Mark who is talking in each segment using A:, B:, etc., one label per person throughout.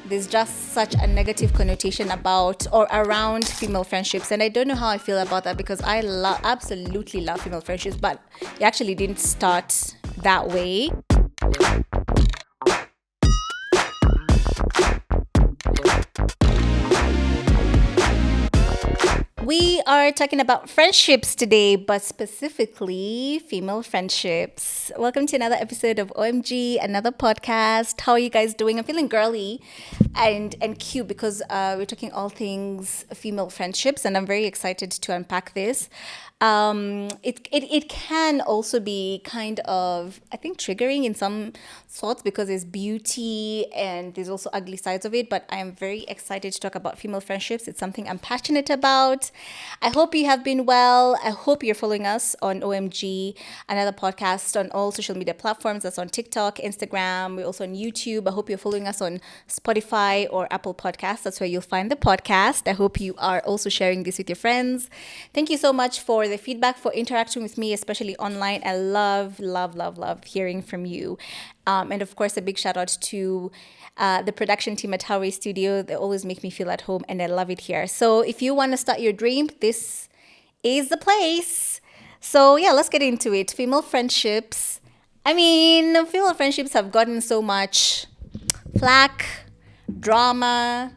A: there's just such a negative connotation about or around female friendships, and I don't know how I feel about that because I absolutely love female friendships, but it actually didn't start that way. We are talking about friendships today, but specifically female friendships. Welcome to another episode of OMG, another podcast. How are you guys doing? I'm feeling girly and cute because we're talking all things female friendships, and I'm very excited to unpack this. It can also be kind of, I think, triggering in some sorts because there's beauty and there's also ugly sides of it. But I am very excited to talk about female friendships. It's something I'm passionate about. I hope you have been well. I hope you're following us on OMG, another podcast on all social media platforms. That's on TikTok, Instagram. We're also on YouTube. I hope you're following us on Spotify or Apple Podcasts. That's where you'll find the podcast. I hope you are also sharing this with your friends. Thank you so much for the feedback, for interacting with me, especially online. I love hearing from you. And of course, a big shout out to the production team at Howray Studio. They always make me feel at home, and I love it here. So if you want to start your dream, this is the place. So yeah, let's get into it. Female friendships. I mean, female friendships have gotten so much flack, drama.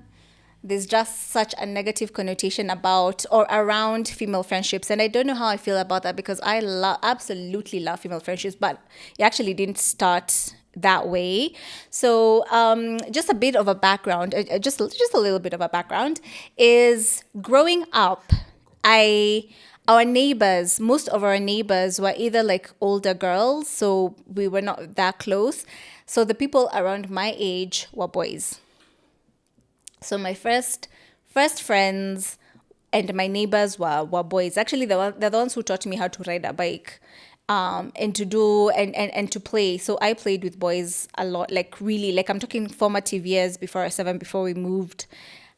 A: There's just such a negative connotation about or around female friendships, and I don't know how I feel about that because I absolutely love female friendships, but it actually didn't start that way. So just a bit of a background, just a little bit of a background is growing up. Our neighbors, most of our neighbors were either like older girls, so we were not that close. So the people around my age were boys. So my first friends and my neighbors were boys. Actually, they're the ones who taught me how to ride a bike, and to do and to play. So I played with boys a lot, like really, like I'm talking formative years before we moved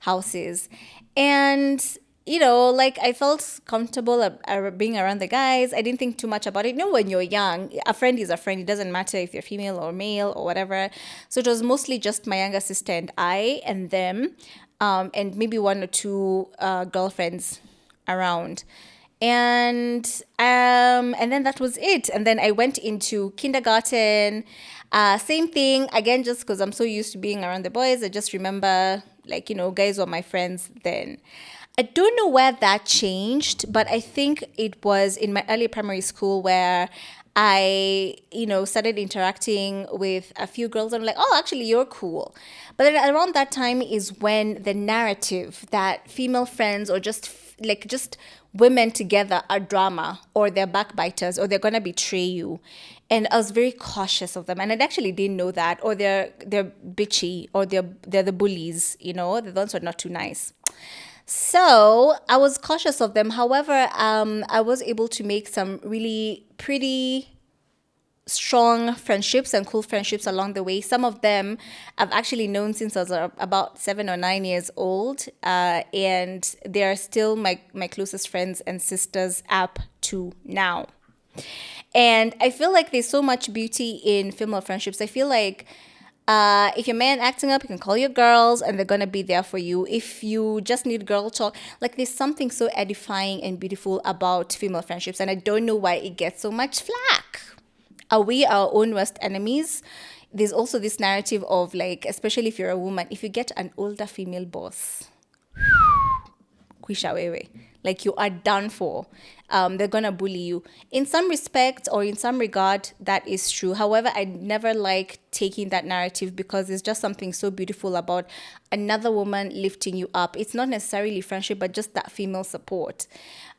A: houses. And like I felt comfortable being around the guys. I didn't think too much about it. When you're young, a friend is a friend. It doesn't matter if you're female or male or whatever. So it was mostly just my younger sister and I and them, and maybe one or two girlfriends around. And then that was it. And then I went into kindergarten. Same thing again, just because I'm so used to being around the boys. I just remember, like, guys were my friends then. I don't know where that changed, but I think it was in my early primary school where I, started interacting with a few girls and I'm like, oh, actually, you're cool. But then around that time is when the narrative that female friends or just women together are drama or they're backbiters or they're going to betray you. And I was very cautious of them. And I actually didn't know that. Or they're bitchy or they're the bullies, the ones who are not too nice. So I was cautious of them. However, I was able to make some really pretty strong friendships and cool friendships along the way. Some of them I've actually known since I was about 7 or 9 years old. And they are still my closest friends and sisters up to now. And I feel like there's so much beauty in female friendships. I feel like if your man acting up, you can call your girls and they're going to be there for you. If you just need girl talk, like there's something so edifying and beautiful about female friendships. And I don't know why it gets so much flack. Are we our own worst enemies? There's also this narrative of, like, especially if you're a woman, if you get an older female boss, kwisha wewe, like you are done for. They're gonna bully you. In some respect or in some regard, that is true. However, I never like taking that narrative because there's just something so beautiful about another woman lifting you up. It's not necessarily friendship, but just that female support.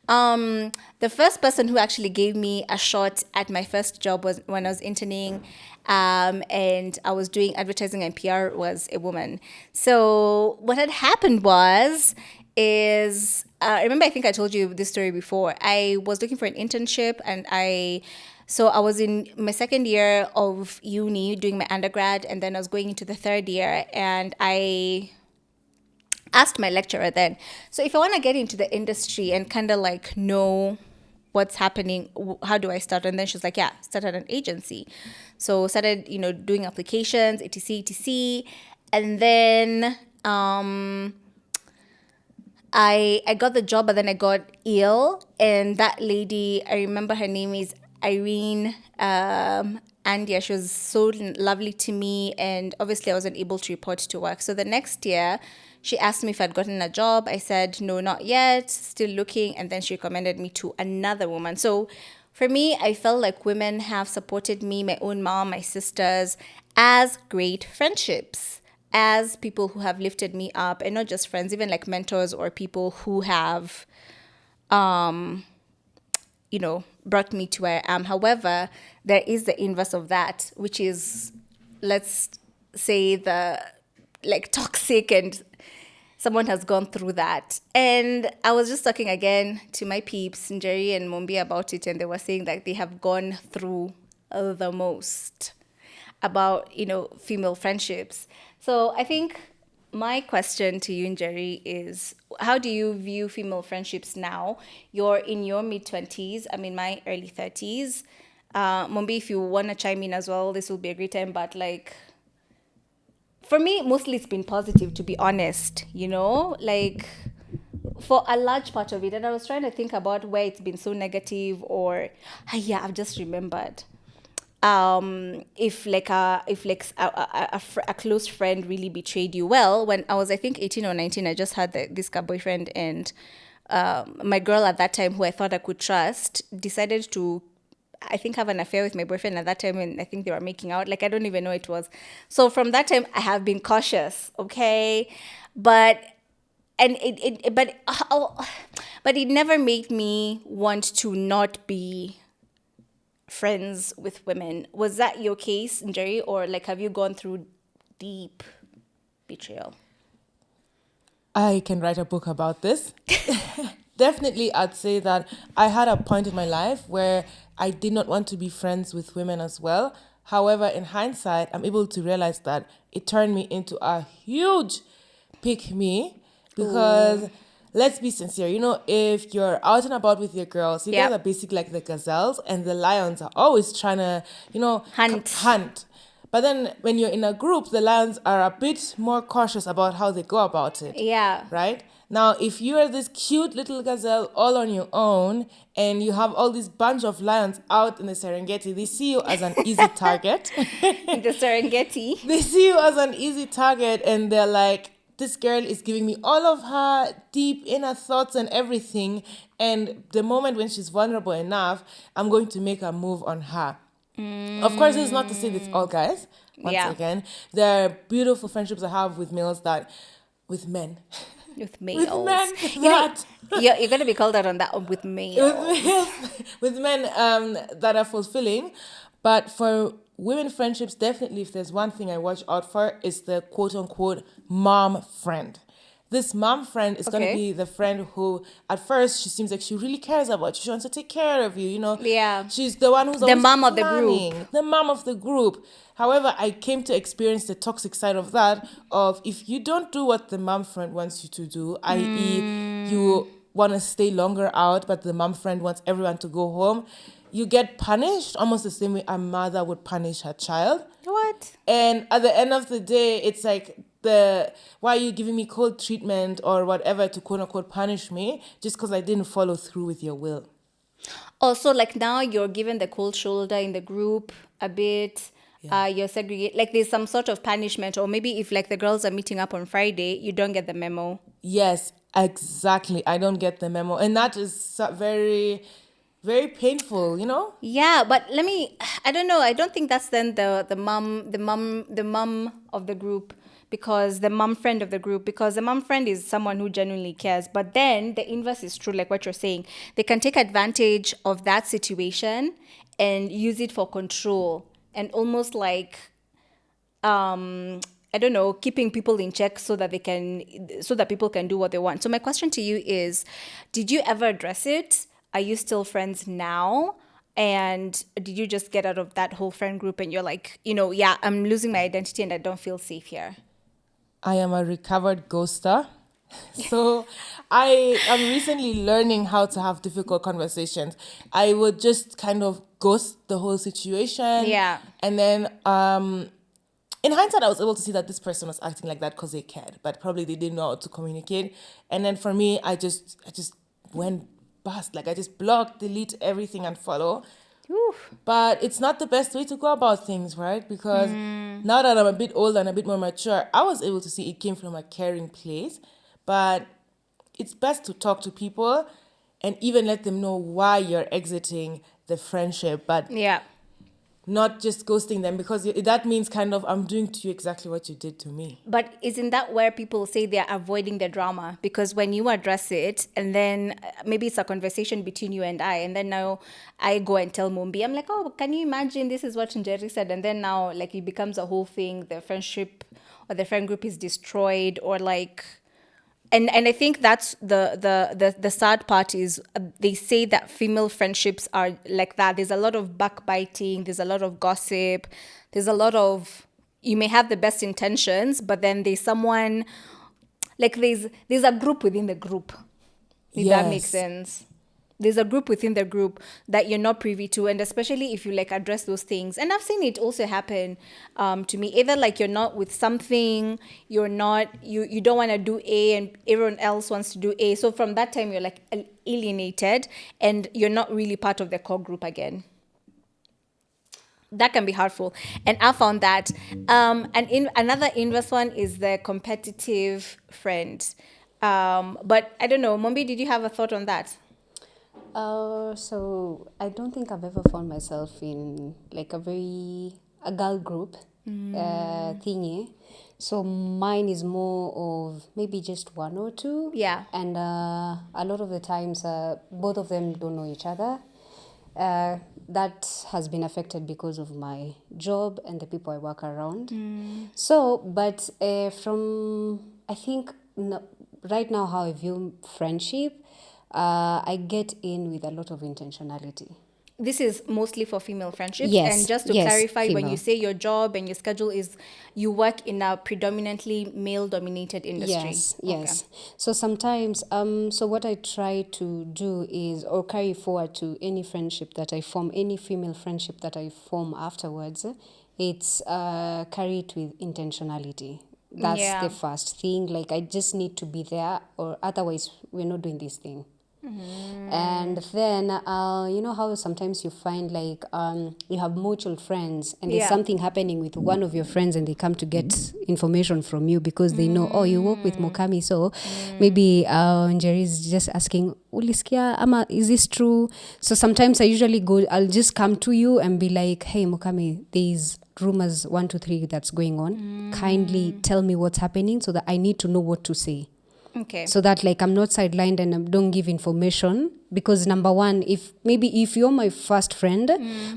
A: The first person who actually gave me a shot at my first job was when I was interning, and I was doing advertising and PR, was a woman. So what had happened is remember, I think I told you this story before. I was looking for an internship, and I was in my second year of uni doing my undergrad, and then I was going into the third year, and I asked my lecturer then, so if I want to get into the industry and kind of like know what's happening, how do I start? And then she was like, yeah, start at an agency. So started, doing applications, etc. And then I got the job, but then I got ill, and that lady, I remember her name is Irene. And yeah, she was so lovely to me, and obviously I wasn't able to report to work. So the next year, she asked me if I'd gotten a job. I said no, not yet, still looking, and then she recommended me to another woman. So for me, I felt like women have supported me, my own mom, my sisters, as great friendships, as people who have lifted me up, and not just friends, even like mentors or people who have brought me to where I am. However, there is the inverse of that, which is, let's say, the like toxic, and someone has gone through that. And I was just talking again to my peeps, Jerry and Mombi, about it, and they were saying that they have gone through the most about, female friendships. So I think my question to you, Jerry, is how do you view female friendships now? You're in your mid-20s. I'm in my early 30s. Mombi, if you want to chime in as well, this will be a great time. But like, for me, mostly it's been positive, to be honest, like for a large part of it. And I was trying to think about where it's been so negative, or, yeah, I've just remembered. If a close friend really betrayed you. Well, when I was, I think, 18 or 19, I just had this guy boyfriend, and my girl at that time, who I thought I could trust, decided to, I think, have an affair with my boyfriend at that time, and I think they were making out. Like, I don't even know it was. So from that time, I have been cautious, okay? But and but it never made me want to not be friends with women. Was that your case, Jerry, or like have you gone through deep betrayal?
B: I can write a book about this. Definitely, I'd say that I had a point in my life where I did not want to be friends with women as well. However, in hindsight, I'm able to realize that it turned me into a huge pick me because let's be sincere, if you're out and about with your girls, you guys are
A: Yep.
B: basically like the gazelles, and the lions are always trying to,
A: Hunt.
B: hunt. But then when you're in a group, the lions are a bit more cautious about how they go about it,
A: Yeah.
B: right? Now, if you are this cute little gazelle all on your own and you have all this bunch of lions out in the Serengeti, they see you as an easy target.
A: In the Serengeti.
B: They see you as an easy target, and they're like, this girl is giving me all of her deep inner thoughts and everything. And the moment when she's vulnerable enough, I'm going to make a move on her. Of course, this is not to say this all guys. Once
A: Yeah.
B: again, there are beautiful friendships I have with males with men,
A: With
B: with men
A: males. You know,
B: that,
A: you're going to be called out on that one with males.
B: with men that are fulfilling. But for women friendships, definitely, if there's one thing I watch out for, is the quote unquote mom friend. This mom friend is going to
A: Okay.
B: be the friend who, at first, she seems like she really cares about you. She wants to take care of you.
A: Yeah.
B: She's the one who's
A: The
B: always
A: mom of the group.
B: planning, the mom of the group. However, I came to experience the toxic side of that. Of if you don't do what the mom friend wants you to do, i.e., you want to stay longer out, but the mom friend wants everyone to go home, you get punished almost the same way a mother would punish her child.
A: What?
B: And at the end of the day, it's like why are you giving me cold treatment or whatever to quote unquote punish me just because I didn't follow through with your will.
A: Also, like now you're given the cold shoulder in the group a bit.
B: Yeah.
A: You're segregated. Like there's some sort of punishment, or maybe if like the girls are meeting up on Friday, you don't get the memo.
B: Yes, exactly. I don't get the memo. And that is very, very painful.
A: Yeah, but I don't know. I don't think that's then the mom of the group, because the mom friend of the group, because the mom friend is someone who genuinely cares. But then the inverse is true, like what you're saying. They can take advantage of that situation and use it for control, and almost like I don't know, keeping people in check so that people can do what they want. So my question to you is, did you ever address it? Are you still friends now? And did you just get out of that whole friend group and you're like, yeah, I'm losing my identity and I don't feel safe here?
B: I am a recovered ghoster. So I am recently learning how to have difficult conversations. I would just kind of ghost the whole situation.
A: Yeah.
B: And then in hindsight, I was able to see that this person was acting like that because they cared, but probably they didn't know how to communicate. And then for me, I just went bust. Like I just block, delete everything and follow.
A: Oof.
B: But it's not the best way to go about things, right? Because now that I'm a bit older and a bit more mature, I was able to see it came from a caring place. But it's best to talk to people and even let them know why you're exiting the friendship, but
A: Yeah.
B: not just ghosting them, because that means kind of I'm doing to you exactly what you did to me.
A: But isn't that where people say they're avoiding the drama? Because when you address it, and then maybe it's a conversation between you and I, and then now I go and tell Mumbi, I'm like, oh, can you imagine this is what Njeri said? And then now, like, it becomes a whole thing. The friendship or the friend group is destroyed, or like, and I think that's the sad part is they say that female friendships are like that. There's a lot of backbiting. There's a lot of gossip. There's a lot of, you may have the best intentions, but then there's someone, like there's a group within the group. If that makes
B: Yes.
A: sense. There's a group within the group that you're not privy to, and especially if you like address those things. And I've seen it also happen to me. Either like you're not with something, you're not, you don't want to do A, and everyone else wants to do A. So from that time, you're like alienated, and you're not really part of the core group again. That can be hurtful, and I found that. And in another inverse one is the competitive friend. But I don't know, Mombi, did you have a thought on that?
C: So I don't think I've ever found myself in like a girl group thingy. So mine is more of maybe just one or two.
A: Yeah.
C: And a lot of the times, both of them don't know each other. That has been affected because of my job and the people I work around. So, but I think right now how I view friendship, I get in with a lot of intentionality.
A: This is mostly for female friendships.
C: Yes,
A: And just to
C: yes,
A: clarify, when you
C: female.
A: say your job and your schedule is, you work in a predominantly male dominated industry.
C: Yes,
A: Okay.
C: yes. So sometimes, so what I try to do is, or carry forward to any friendship that I form, any female friendship that I form afterwards, it's carry it with intentionality. That's
A: Yeah.
C: the first thing. Like I just need to be there, or otherwise we're not doing this thing. And then, you know how sometimes you find like you have mutual friends and there's
A: Yeah.
C: something happening with one of your friends and they come to get information from you because they know, oh, you work with Mokami. So maybe Njeri is just asking, Ulisikia, ama, is this true? So sometimes I usually I'll just come to you and be like, hey, Mokami, there's rumors 1, 2, 3 that's going on. Kindly tell me what's happening so that I need to know what to say.
A: Okay.
C: So that like I'm not sidelined and I don't give information, because number one, if you're my first friend,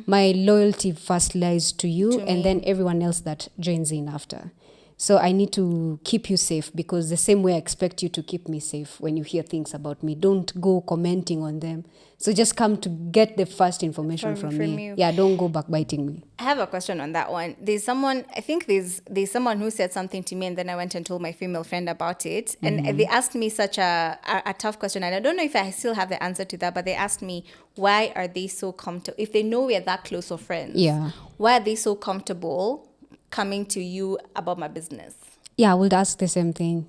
C: my loyalty first lies to you and then everyone else that joins in after. So I need to keep you safe, because the same way I expect you to keep me safe when you hear things about me. Don't go commenting on them. So just come to get the first information from me.
A: you.
C: Yeah, don't go backbiting me.
A: I have a question on that one. There's someone, I think there's someone who said something to me, and then I went and told my female friend about it. And they asked me such a tough question. And I don't know if I still have the answer to that, but they asked me, why are they so comfortable? If they know we're that close of friends,
C: Yeah.
A: why are they so comfortable coming to you about my business?
C: Yeah, I would ask the same thing.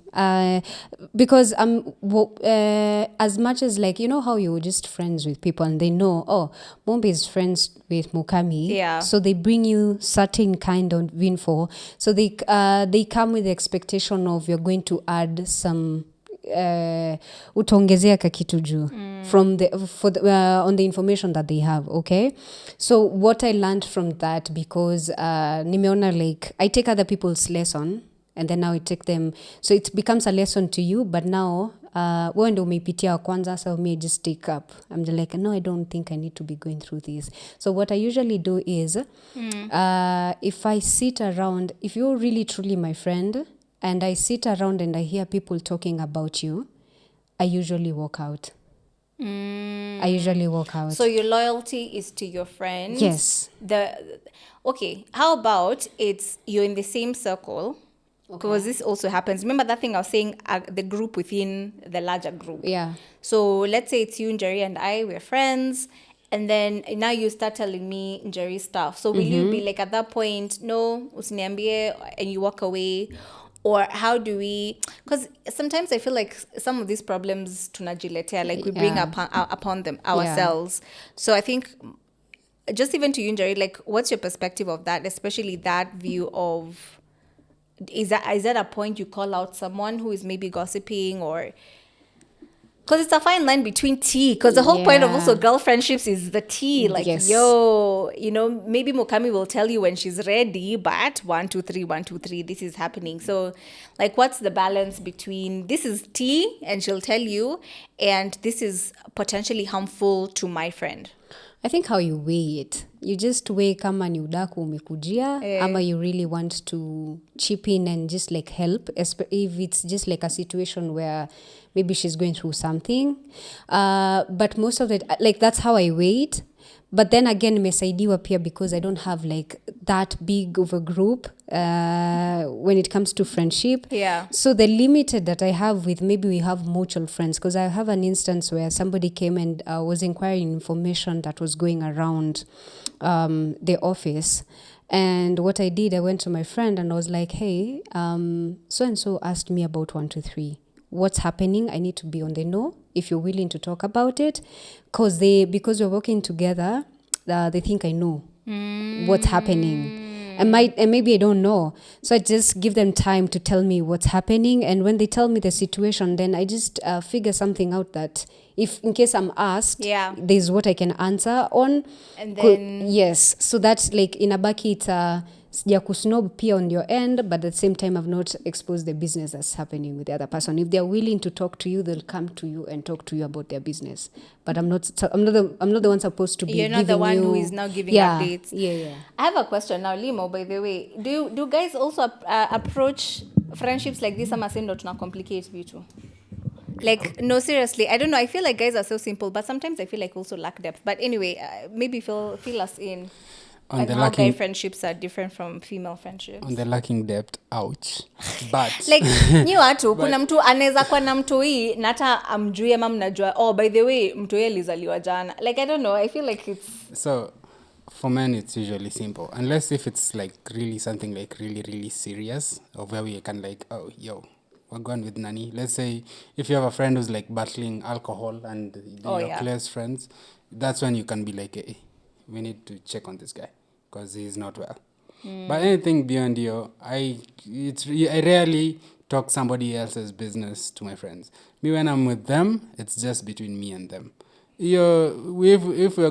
C: Because as much as like, you know how you're just friends with people and they know, oh, Mombi is friends with Mukami.
A: Yeah.
C: So they bring you certain kind of info. So they come with the expectation of you're going to add some utaongezea kakitu juu from on the information that they have. Okay, so what I learned from that, because nimeona like I take other people's lesson and then now I take them, so it becomes a lesson to you, but now wewe ndio umeipitia wa kwanza, so me just take up. I'm just like, no, I don't think I need to be going through this. So what I usually do is if I sit around, if you're really truly my friend and I sit around and I hear people talking about you, I usually walk out. I usually walk out.
A: So your loyalty is to your friends.
C: Yes.
A: Okay, how about it's you're in the same circle? Because this also happens. Remember that thing I was saying, the group within the larger group.
C: Yeah.
A: So let's say it's you, Jerry, and I, we're friends. and then now you start telling me Jerry stuff. So will you be like at that point, no, usiniambie, and you walk away? Or how do we, because sometimes I feel like some of these problems tunajiletea, like we bring
C: Yeah.
A: upon them ourselves. So I think just even to you, Jerry, like what's your perspective of that, especially that view of, is that a point you call out someone who is maybe gossiping, or because it's a fine line between tea, because the whole point of also
C: Yeah.
A: girl friendships is the tea, like
C: Yes.
A: yo, maybe Mokami will tell you when she's ready, but 1 2 3 1 2 3 this is happening. So like what's the balance between this is tea and she'll tell you, and this is potentially harmful to my friend?
C: I think how you weigh it. You just weigh kama ni udaku umekujia, ama you really want to chip in and just like help, if it's just like a situation where maybe she's going through something. But most of it, like that's how I weigh it. But then again, nimesaidiwa pia because I don't have like that big of a group when it comes to friendship.
A: Yeah.
C: So the limited that I have with, maybe we have mutual friends, because I have an instance where somebody came and was inquiring information that was going around the office. And what I did, I went to my friend and I was like, hey, so-and-so asked me about 1 2 3. What's happening? I need to be on the know if you're willing to talk about it. Because we're working together, they think I know what's happening. And maybe I don't know. So I just give them time to tell me what's happening. And when they tell me the situation, then I just figure something out that if in case I'm asked,
A: Yeah.
C: there's what I can answer on.
A: And then
C: Yes. So that's like inabaki it's sija kusnob pia on your end, but at the same time I've not exposed the business that's happening with the other person. If they're willing to talk to you, they'll come to you and talk to you about their business. But I'm not the one supposed to be
A: you're not the
C: giving
A: one
C: you,
A: who is now giving
C: yeah,
A: updates.
C: Yeah.
A: I have a question now, Limo, by the way. Do guys also approach friendships like this, ama same ndo tuna complicate vitu? Like, no, seriously, I don't know. I feel like guys are so simple, but sometimes I feel like also lack depth. But anyway, maybe fill us in
D: On
A: on
D: the
A: how
D: lacking
A: guy friendships are different from female friendships.
D: on the lacking depth, ouch. But
A: Like nyi watu kuna mtu anaweza kuwa na mtu hii na hata amjui ama mnajua, oh by the way mtu yeye alizaliwa jana. Like I don't know, I feel like it's
D: so for men it's usually simple, unless if it's like really something like really really serious, of where we can like, oh yo, we're going with Nani. Let's say if you have a friend who's like battling alcohol and you're
A: yeah.
D: close friends, that's when you can be like, hey, we need to check on this guy because he's not well. But anything beyond I rarely talk somebody else's business to my friends. Me, when I'm with them, it's just between me and them. If we're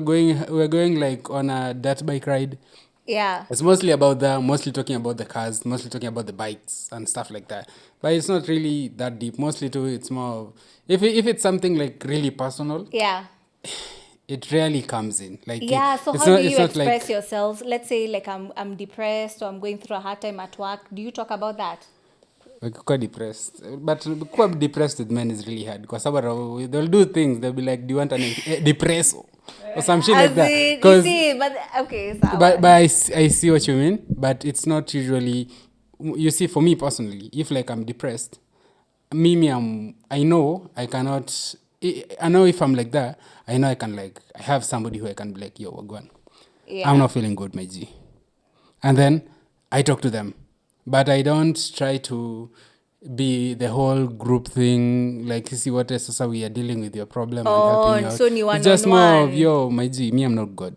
D: going like on a dirt bike ride,
A: yeah.
D: it's mostly about them, mostly talking about the cars, mostly talking about the bikes and stuff like that. But it's not really that deep. Mostly too, it's more if it's something like really personal,
A: Yeah.
D: it rarely comes in. Like
A: Yeah, so
D: it's
A: how
D: not,
A: do
D: it's
A: you
D: not like,
A: express yourselves? Let's say like I'm depressed or I'm going through a hard time at work. Do you talk about that?
D: quite depressed. But quite depressed with men is really hard because they'll do things. They'll be like, "Do you want an depresso or some shit like
A: As
D: that?"
A: in, you
D: 'Cause-
A: see, but okay, so
D: but I see what you mean. But it's not usually. You see, for me personally, if like I'm depressed, I know I cannot. I know if I'm like that, I know I can like. I have somebody who I can be like, "Yo, Wagwan,
A: yeah.
D: I'm not feeling good, my G," and then I talk to them, but I don't try to be the whole group thing. Like, see what else we are dealing with your problem and helping you out.
A: so ni
D: It's just more of,
A: one-on-one.
D: yo, my G, me, I'm not good.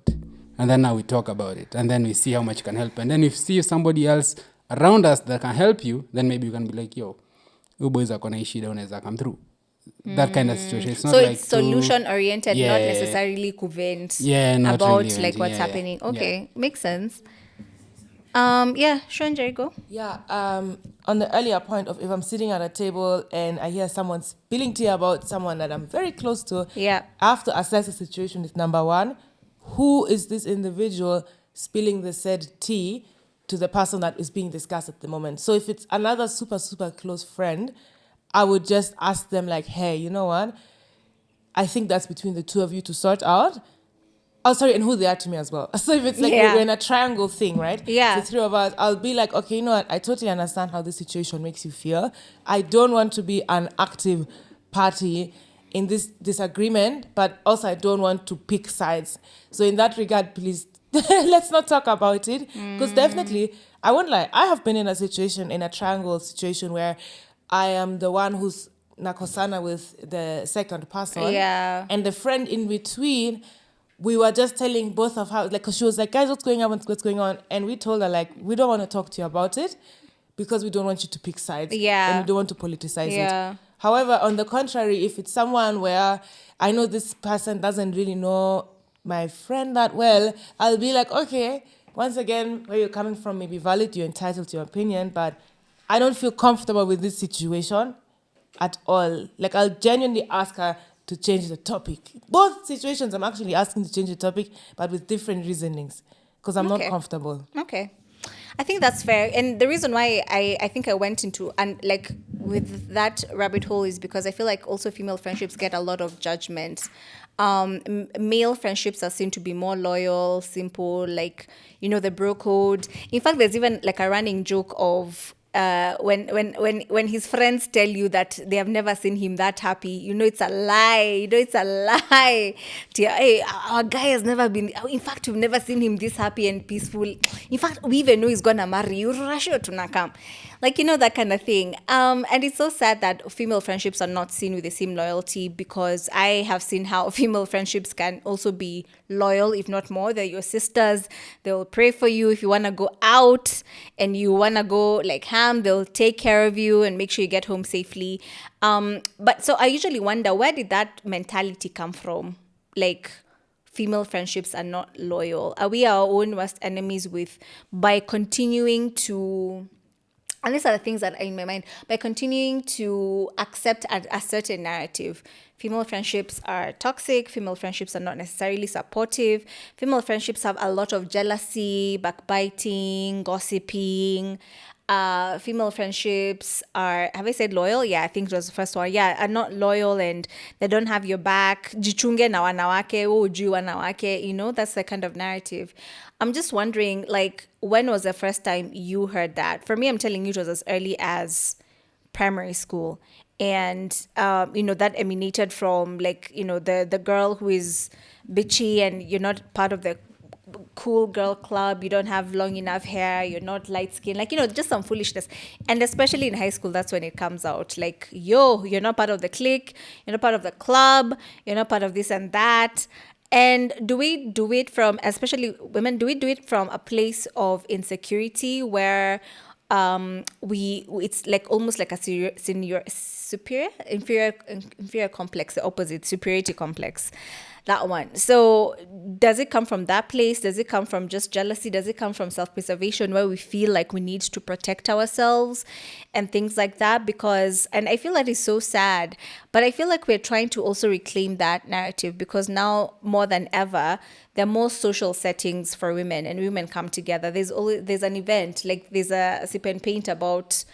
D: And then now we talk about it. And then we see how much you can help. And then if see somebody else around us that can help you, then maybe you can be like, yo, you boys are gonna shida unaweza come through. That kind of situation. It's not
A: So
D: like
A: it's solution oriented, not
D: Yeah.
A: necessarily kuvent
D: not
A: about
D: really
A: like what's
D: yeah.
A: happening.
D: Yeah.
A: Okay, makes sense. Yeah, Sean, Jerry, go.
B: Yeah, on the earlier point of if I'm sitting at a table and I hear someone spilling tea about someone that I'm very close to,
A: Yeah.
B: I have to assess the situation with number one, who is this individual spilling the said tea to the person that is being discussed at the moment. So if it's another super, super close friend, I would just ask them like, hey, you know what? I think that's between the two of you to sort out. Oh, sorry, and who they are to me as well. So if it's like
A: Yeah.
B: we're in a triangle thing, right?
A: Yeah.
B: The three of us, I'll be like, okay, you know what? I totally understand how this situation makes you feel. I don't want to be an active party in this disagreement, but also I don't want to pick sides. So in that regard, please, let's not talk about it. Because definitely, I won't lie, I have been in a triangle situation where I am the one who's nakosana with the second person.
A: Yeah.
B: And the friend in between, we were just telling both of how, like, cause she was like, guys, what's going on? What's going on? And we told her, like, we don't want to talk to you about it because we don't want you to pick sides.
A: Yeah.
B: And we don't want to politicize
A: Yeah.
B: it. However, on the contrary, if it's someone where I know this person doesn't really know my friend that well, I'll be like, okay, once again, where you're coming from may be valid, you're entitled to your opinion, but I don't feel comfortable with this situation at all. Like, I'll genuinely ask her to change the topic. Both situations, I'm actually asking to change the topic, but with different reasonings, because I'm not
A: Okay.
B: comfortable.
A: Okay. I think that's fair. And the reason why I think I went into, and like with that rabbit hole, is because I feel like also female friendships get a lot of judgment. Male friendships are seen to be more loyal, simple, like, you know, the bro code. In fact, there's even like a running joke of when his friends tell you that they have never seen him that happy, you know it's a lie. You know it's a lie. Hey, our guy has never been. In fact, we've never seen him this happy and peaceful. In fact, we even know he's gonna marry you. Rasho tunakam. Like, you know, that kind of thing. And it's so sad that female friendships are not seen with the same loyalty, because I have seen how female friendships can also be loyal, if not more. They're your sisters. They'll pray for you if you want to go out and you want to go like ham. They'll take care of you and make sure you get home safely. But so I usually wonder, where did that mentality come from? Like, female friendships are not loyal. Are we our own worst enemies by continuing to, and these are the things that are in my mind, by continuing to accept a certain narrative? Female friendships are toxic. Female friendships are not necessarily supportive. Female friendships have a lot of jealousy, backbiting, gossiping. Female friendships are, have I said loyal? Yeah, I think it was the first one. Yeah, are not loyal and they don't have your back. Jichunge na wanawake, ujui wanawake. You know, that's the kind of narrative. I'm just wondering, like, when was the first time you heard that? For me, I'm telling you, it was as early as primary school. And, you know, that emanated from, like, you know, the girl who is bitchy and you're not part of the cool girl club, you don't have long enough hair, you're not light skinned, like, you know, just some foolishness. And especially in high school, that's when it comes out, like, yo, you're not part of the clique, you're not part of the club, you're not part of this and that. And do we do it from, especially women, do we do it from a place of insecurity where we it's like almost like a inferior complex, the opposite, superiority complex, that one. So does it come from that place? Does it come from just jealousy? Does it come from self-preservation, where we feel like we need to protect ourselves and things like that? Because, and I feel that is so sad, but I feel like we're trying to also reclaim that narrative, because now more than ever there are more social settings for women, and women come together. There's an event, like there's a sip and paint about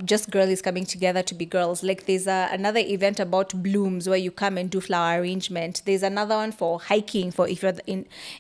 A: just girlies coming together to be girls. Like there's another event about blooms, where you come and do flower arrangement. There's another one for hiking, for if you're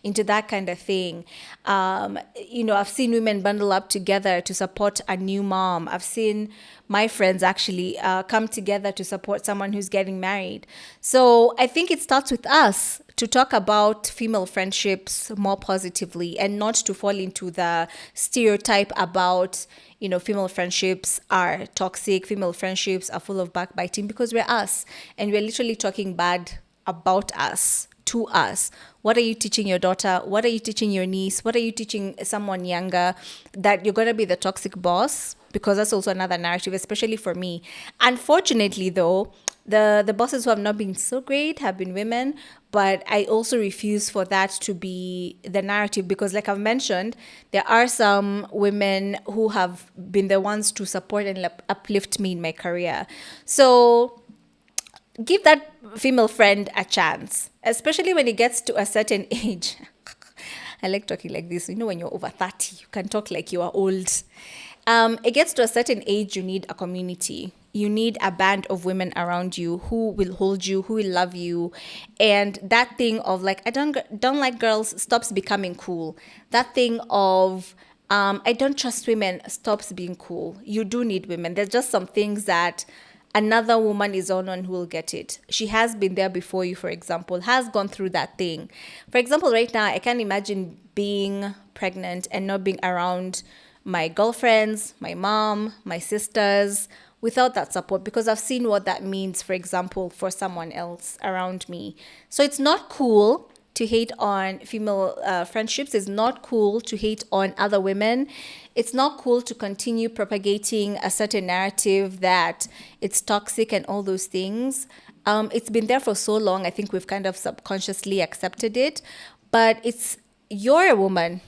A: into that kind of thing. You know, I've seen women bundle up together to support a new mom. I've seen my friends actually come together to support someone who's getting married. So I think it starts with us to talk about female friendships more positively, and not to fall into the stereotype about, you know, female friendships are toxic, female friendships are full of backbiting, because we're us and we're literally talking bad about us to us. What are you teaching your daughter? What are you teaching your niece? What are you teaching someone younger? That you're going to be the toxic boss? Because that's also another narrative, especially for me. Unfortunately, though, the bosses who have not been so great have been women, but I also refuse for that to be the narrative, because like I've mentioned, there are some women who have been the ones to support and uplift me in my career. So give that female friend a chance, especially when it gets to a certain age. I like talking like this. You know, when you're over 30, you can talk like you are old. It gets to a certain age, you need a community. You need a band of women around you who will hold you, who will love you. And that thing of like, I don't like girls stops becoming cool. That thing of, I don't trust women stops being cool. You do need women. There's just some things that another woman is the one who will get it. She has been there before you, for example, has gone through that thing. For example, right now, I can't imagine being pregnant and not being around my girlfriends, my mom, my sisters, without that support, because I've seen what that means, for example, for someone else around me. So it's not cool to hate on female friendships. It's not cool to hate on other women. It's not cool to continue propagating a certain narrative that it's toxic and all those things. It's been there for so long. I think we've kind of subconsciously accepted it. But you're a woman.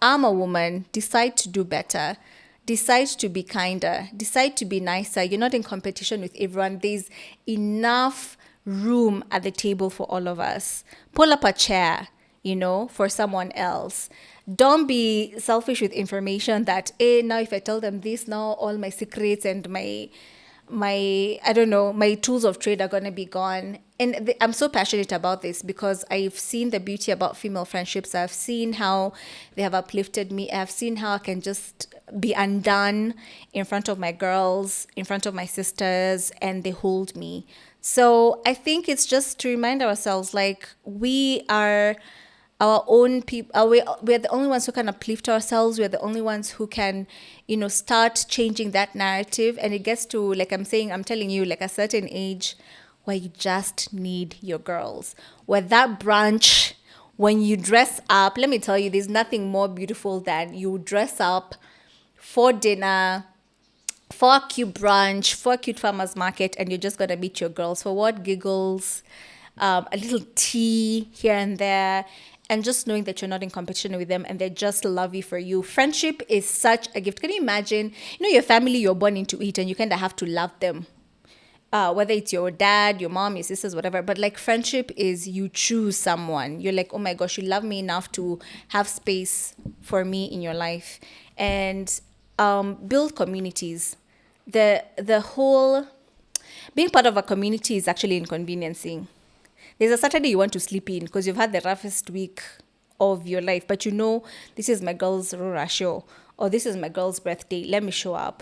A: I'm a woman. Decide to do better. Decide to be kinder. Decide to be nicer. You're not in competition with everyone. There's enough room at the table for all of us. Pull up a chair, for someone else. Don't be selfish with information that, now if I tell them this, now all my secrets and my tools of trade are going to be gone. And I'm so passionate about this because I've seen the beauty about female friendships. I've seen how they have uplifted me. I've seen how I can just be undone in front of my girls, in front of my sisters, and they hold me. So I think it's just to remind ourselves, like, we are our own people. We're the only ones who can uplift ourselves. We're the only ones who can, start changing that narrative. And it gets to, like I'm telling you, like a certain age where you just need your girls. Where that brunch, when you dress up, let me tell you, there's nothing more beautiful than you dress up for dinner, for a cute brunch, for a cute farmer's market, and you're just going to meet your girls for what? Giggles, a little tea here and there, and just knowing that you're not in competition with them and they just love you for you. Friendship is such a gift. Can you imagine, your family you're born into it and you kind of have to love them. Whether it's your dad, your mom, your sisters, whatever. But like friendship is you choose someone. You're like, oh my gosh, you love me enough to have space for me in your life. And build communities. The whole being part of a community is actually inconveniencing. There's a Saturday you want to sleep in because you've had the roughest week of your life, but this is my girl's Rora show, or this is my girl's birthday. Let me show up.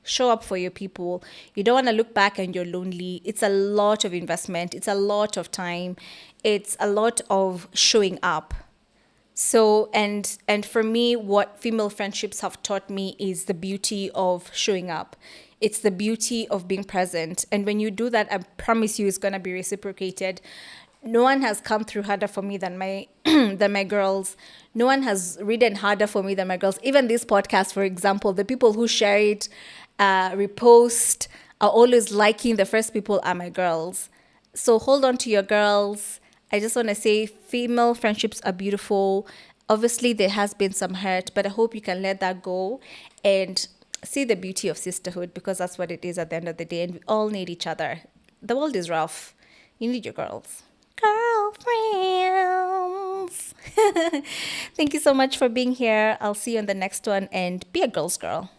A: Show up for your people. You don't want to look back and you're lonely. It's a lot of investment. It's a lot of time. It's a lot of showing up. So, and for me, what female friendships have taught me is the beauty of showing up. It's the beauty of being present. And when you do that, I promise you it's going to be reciprocated. No one has come through harder for me than my than my girls. No one has ridden harder for me than my girls. Even this podcast, for example, the people who share it, repost, are always liking, the first people are my girls. So hold on to your girls. I just want to say female friendships are beautiful. Obviously, there has been some hurt, but I hope you can let that go and see the beauty of sisterhood, because that's what it is at the end of the day. And we all need each other. The world is rough. You need your girls. Girlfriends. Thank you so much for being here. I'll see you on the next one, and be a girl's girl.